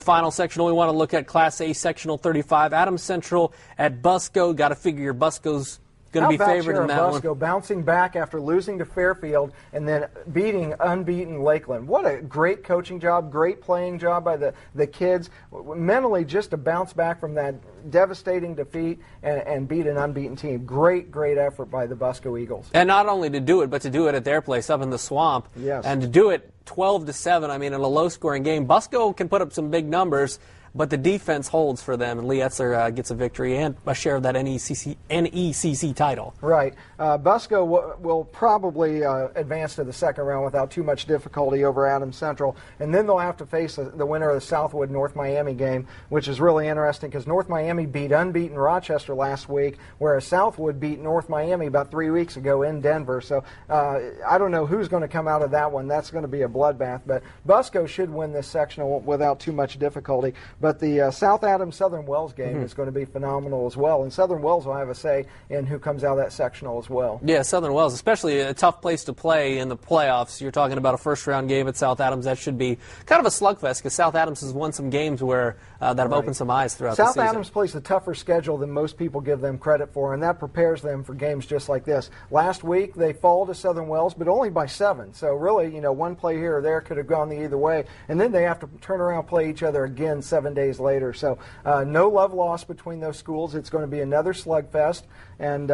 final sectional, we want to look at Class A Sectional 35. Adams Central at Busco. Got to figure your Busco's going to be favored in that one. Busco bouncing back after losing to Fairfield and then beating unbeaten Lakeland. What a great coaching job, great playing job by the kids. Mentally, just to bounce back from that devastating defeat and beat an unbeaten team. Great effort by the Busco Eagles. And not only to do it, but to do it at their place up in the swamp. Yes. And to do it 12-7. I mean, in a low-scoring game. Busco can put up some big numbers, but the defense holds for them, and Lee Etzler gets a victory and a share of that NECC title. Right. Busco will probably advance to the second round without too much difficulty over Adams Central, and then they'll have to face the winner of the Southwood North Miami game, which is really interesting because North Miami beat unbeaten Rochester last week, whereas Southwood beat North Miami about 3 weeks ago in Denver. So I don't know who's going to come out of that one. That's going to be a bloodbath, but Busco should win this sectional without too much difficulty. But the South Adams Southern Wells game is going to be phenomenal as well, and Southern Wells will have a say in who comes out of that sectional as well. Yeah, Southern Wells, especially a tough place to play in the playoffs. You're talking about a first-round game at South Adams. That should be kind of a slugfest because South Adams has won some games where that have opened some eyes throughout the season. South Adams plays a tougher schedule than most people give them credit for, and that prepares them for games just like this. Last week, they fall to Southern Wells, but only by 7. So really, one play here or there could have gone the either way, and then they have to turn around and play each other again 7 days later. So no love lost between those schools. It's going to be another slugfest, and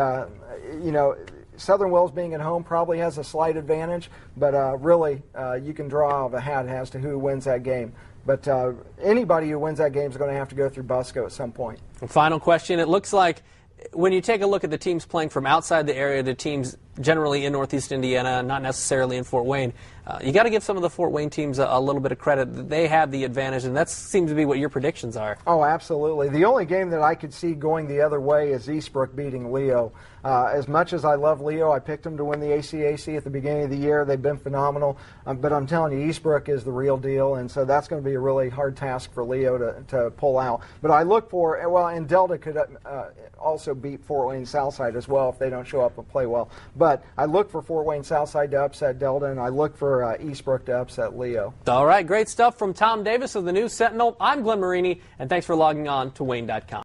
Southern Wells being at home probably has a slight advantage, but really you can draw out of a hat as to who wins that game. But anybody who wins that game is going to have to go through Busco at some point. Final question. It looks like when you take a look at the teams playing from outside the area, the teams generally in Northeast Indiana, not necessarily in Fort Wayne, you got to give some of the Fort Wayne teams a little bit of credit. They have the advantage, and that seems to be what your predictions are. Oh, absolutely. The only game that I could see going the other way is Eastbrook beating Leo. As much as I love Leo, I picked them to win the ACAC at the beginning of the year. They've been phenomenal. But I'm telling you, Eastbrook is the real deal, and so that's going to be a really hard task for Leo to pull out. But I look for, and Delta could also beat Fort Wayne Southside as well if they don't show up and play well. But I look for Fort Wayne Southside to upset Delta, and I look for Eastbrook to upset Leo. All right, great stuff from Tom Davis of the News Sentinel. I'm Glenn Marini, and thanks for logging on to Wayne.com.